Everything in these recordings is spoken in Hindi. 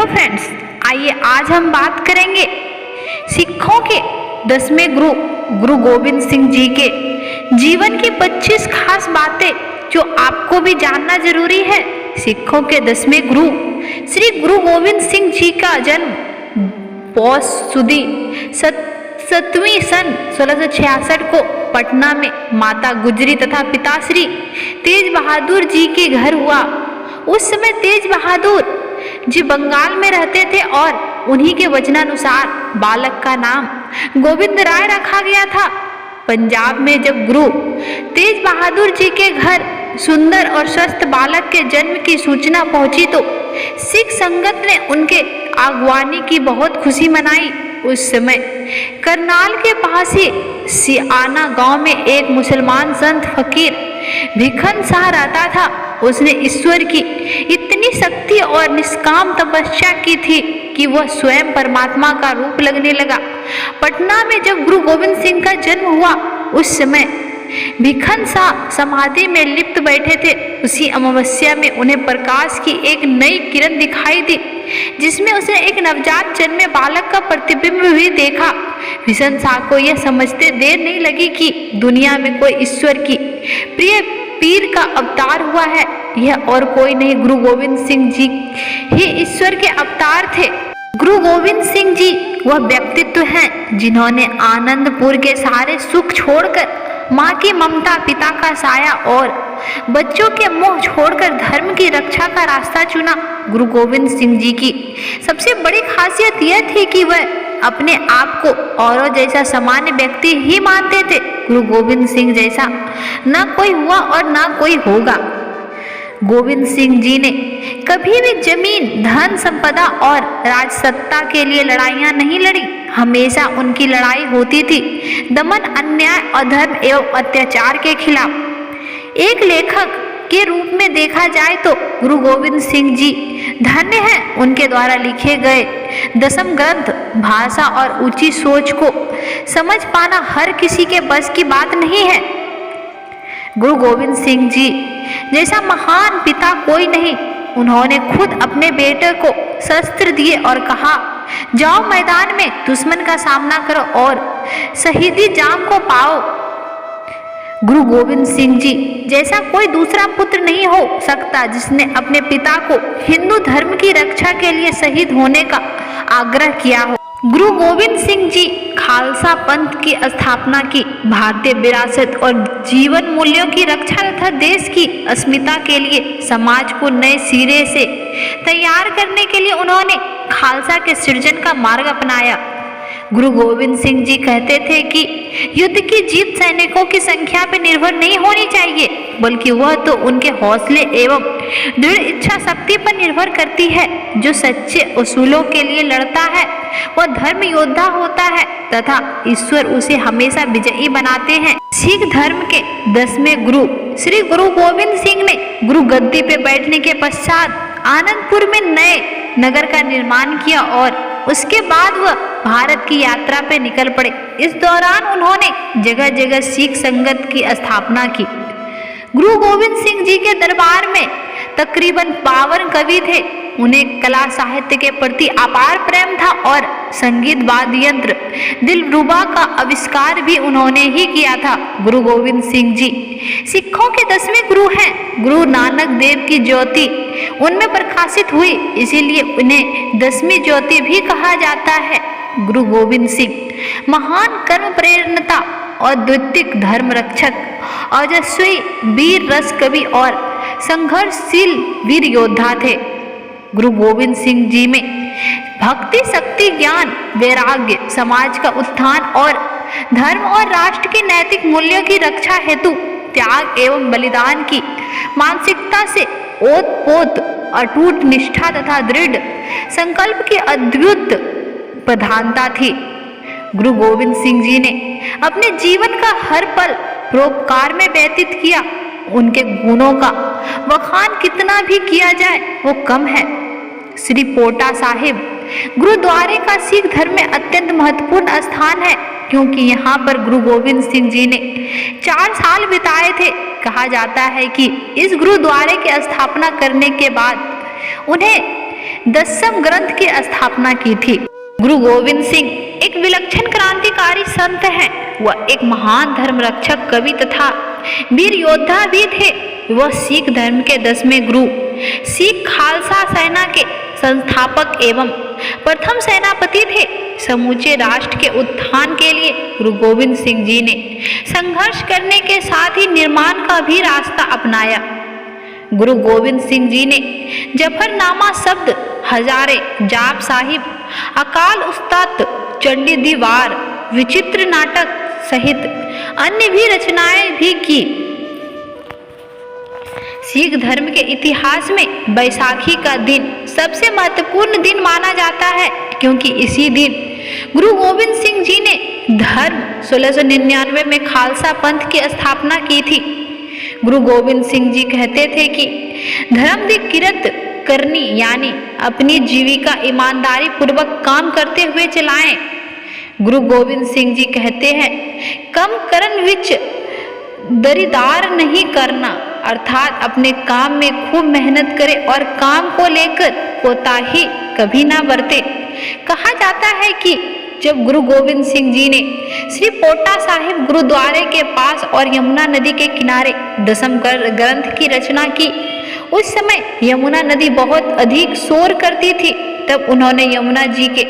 हेलो फ्रेंड्स, आइए आज हम बात करेंगे सिखों के 10वें गुरु गुरु गोविंद सिंह जी के जीवन की 25 खास बातें जो आपको भी जानना जरूरी है। सिखों के 10वें गुरु श्री गुरु गोविंद सिंह जी का जन्म पौष सुदी 7वीं सन 1666 को पटना में माता गुजरी तथा पिता श्री तेज बहादुर जी के घर हुआ। उस समय तेज बहादुर जी बंगाल में रहते थे और उन्हीं के वचनानुसार बालक का नाम गोविंद राय रखा गया था। पंजाब में जब गुरु तेज बहादुर जी के घर सुंदर और स्वस्थ बालक के जन्म की सूचना पहुंची तो सिख संगत ने उनके आगवानी की बहुत खुशी मनाई। उस समय करनाल के पास ही सियाना गांव में एक मुसलमान संत फकीर भिखन शाह रहता था। उसने ईश्वर की इतनी शक्ति और निष्काम तपस्या की थी कि वह स्वयं परमात्मा का रूप लगने लगा। पटना में जब गुरु गोविंद सिंह का जन्म हुआ उस समय भिखन शाह समाधि में लिप्त बैठे थे। उसी अमावस्या में उन्हें प्रकाश की एक नई किरण दिखाई दी जिसमें उसने एक नवजात जन्मे बालक का प्रतिबिंब भी देखा। भिखन शाह को यह समझते देर नहीं लगी कि दुनिया में कोई ईश्वर की प्रिय पीर का अवतार हुआ है। यह और कोई नहीं, गुरु गोविंद सिंह जी ही ईश्वर के अवतार थे। गुरु गोविंद सिंह जी वह व्यक्तित्व हैं जिन्होंने आनंदपुर के सारे सुख छोड़कर माँ की ममता, पिता का साया और बच्चों के मोह छोड़कर धर्म की रक्षा का रास्ता चुना। गुरु गोविंद सिंह जी की सबसे बड़ी खासियत यह थी कि वह अपने आप को औरों जैसा सामान्य व्यक्ति ही मानते थे। गुरु गोविंद सिंह जैसा ना कोई हुआ और ना कोई होगा। गोविंद सिंह जी ने कभी भी जमीन, धन संपदा और राजसत्ता के लिए लड़ाइयां नहीं लड़ी। हमेशा उनकी लड़ाई होती थी दमन, अन्याय, अधर्म एवं अत्याचार के खिलाफ। एक लेखक के रूप में देखा जाए तो गुरु गोविंद सिंह जी धन्य हैं। उनके द्वारा लिखे गए 10 ग्रंथ, भाषा और ऊंची सोच को समझ पाना हर किसी के बस की बात नहीं है। गुरु गोविंद सिंह जी जैसा महान पिता कोई नहीं। उन्होंने खुद अपने बेटे को शस्त्र दिए और कहा, जाओ मैदान में दुश्मन का सामना करो और शहीदी जाम को पाओ। गुरु गोविंद सिंह जी जैसा कोई दूसरा पुत्र नहीं हो सकता जिसने अपने पिता को हिंदू धर्म की रक्षा के लिए शहीद होने का आग्रह किया हो। गुरु गोविंद सिंह जी खालसा पंथ की स्थापना की, भारतीय विरासत और जीवन मूल्यों की रक्षा तथा देश की अस्मिता के लिए समाज को नए सिरे से तैयार करने के लिए उन्होंने खालसा के सृजन का मार्ग अपनाया। गुरु गोविंद सिंह जी कहते थे कि युद्ध की जीत सैनिकों की संख्या पर निर्भर नहीं होनी चाहिए, बल्कि वह तो उनके हौसले एवं दृढ़ इच्छा शक्ति पर निर्भर करती है। जो सच्चे उसूलों के लिए लड़ता है वह धर्म योद्धा होता है तथा ईश्वर उसे हमेशा विजयी बनाते हैं। सिख धर्म के 10वें गुरु श्री गुरु गोविंद सिंह ने गुरु गद्दी पे बैठने के पश्चात आनंदपुर में नए नगर का निर्माण किया और उसके बाद वह भारत की यात्रा पे निकल पड़े। इस दौरान उन्होंने जगह जगह सिख संगत की स्थापना की। गुरु गोविंद सिंह जी के दरबार में तकरीबन 52 कवि थे। उन्हें कला साहित्य के प्रति अपार प्रेम था और संगीत वाद्य यंत्र दिलरुबा का आविष्कार भी उन्होंने ही किया था। गुरु गोविंद सिंह जी सिखों के 10वें गुरु हैं। गुरु नानक देव की ज्योति उनमें प्रकाशित हुई, इसीलिए उन्हें 10वीं ज्योति भी कहा जाता है। गुरु गोविंद सिंह महान कर्म प्रेरणता और द्वितीय धर्म रक्षक, ओजस्वी वीर रस कवि और संघर्षशील वीर योद्धा थे। गुरु गोविंद सिंह जी में भक्ति, शक्ति, ज्ञान, वैराग्य, समाज का उत्थान और धर्म और राष्ट्र के नैतिक मूल्यों की रक्षा हेतु त्याग एवं बलिदान की मानसिकता से ओतप्रोत अटूट निष्ठा तथा दृढ़ संकल्प की अद्भुत प्रधानता थी। गुरु गोविंद सिंह जी ने अपने जीवन का हर पल परोपकार में व्यतीत किया। उनके गुणों का बखान कितना भी किया जाए वो कम है। श्री पोटा साहिब गुरुद्वारे का सिख धर्म में अत्यंत महत्वपूर्ण स्थान है, क्योंकि यहाँ पर गुरु गोविंद सिंह जी ने 4 साल बिताए थे। कहा जाता है कि इस गुरुद्वारे की स्थापना करने के बाद उन्हें 10वें ग्रंथ की स्थापना की थी। गुरु गोविंद सिंह एक विलक्षण क्रांतिकारी संत हैं। वह एक महान धर्म रक्षक, कवि तथा वीर योद्धा भी थे। वह सिख धर्म के 10वें गुरु, सिख खालसा सेना के संस्थापक एवं प्रथम सेनापति थे। समूचे राष्ट्र के उत्थान के लिए गुरु गोविंद सिंह जी ने संघर्ष करने के साथ ही निर्माण का भी रास्ता अपनाया। गुरु गोविंद सिंह जी ने जफरनामा शब्द, हजारे, जाप साहिब, अकाल उस्ताद, चंडी दीवार, विचित्र नाटक सहित अन्य भी रचनाएं भी की। सिख धर्म के इतिहास में बैसाखी का दिन सबसे महत्वपूर्ण दिन माना जाता है, क्योंकि इसी दिन गुरु गोविंद सिंह जी ने धर्म 1699 में खालसा पंथ की स्थापना की थी। गुरु गोविंद सिंह जी कहते थे कि धर्म की किरत करनी, यानी अपनी जीविका ईमानदारी पूर्वक काम करते हुए चलाएं। गुरु गोविंद सिंह जी कहते हैं, कम करन विच दरीदार नहीं करना, अर्थात अपने काम में खूब मेहनत करें और काम को लेकर कोताही कभी ना बरते। कहा जाता है कि जब गुरु गोविंद सिंह जी ने श्री पोटा साहिब गुरुद्वारे के पास और यमुना नदी के किनारे 10वें ग्रंथ की रचना की, उस समय यमुना नदी बहुत अधिक शोर करती थी। तब उन्होंने यमुना जी के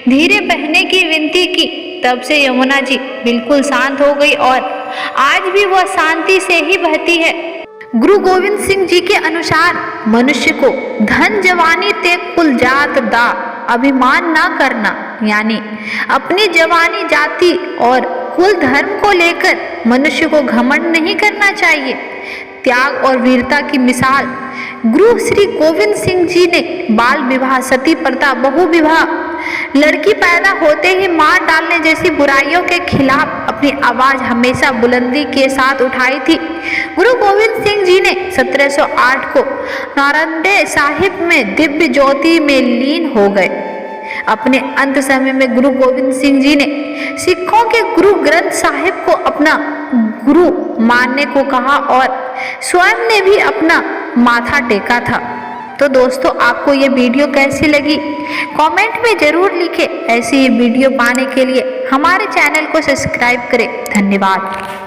धीरे बहने की विनती की। तब से यमुना जी बिल्कुल शांत हो गई और आज भी वह शांति से ही बहती है। गुरु गोविंद सिंह जी के अनुसार मनुष्य को धन जवानी ते कुल जात दा अभिमान ना करना, यानी अपनी जवानी, जाति और कुल धर्म को लेकर मनुष्य को घमंड नहीं करना चाहिए। त्याग और वीरता की मिसाल गुरु श्री गोविंद सिंह जी ने बाल विवाह, सती प्रथा, बहु विवाह, लड़की पैदा होते ही मार डालने जैसी बुराइयों के खिलाफ अपनी आवाज हमेशा बुलंदी के साथ उठाई थी। गुरु गोविंद सिंह जी ने 1708 को नारंदे साहिब में दिव्य ज्योति में लीन हो गए। अपने अंत समय में गुरु गोविंद सिंह जी ने सिखों के गुरु ग्रंथ साहिब को अपना गुरु मानने को कहा और स्वयं ने भी अपना माथा टेका था। तो दोस्तों, आपको ये वीडियो कैसी लगी कमेंट में जरूर लिखें। ऐसी ही वीडियो पाने के लिए हमारे चैनल को सब्सक्राइब करें। धन्यवाद।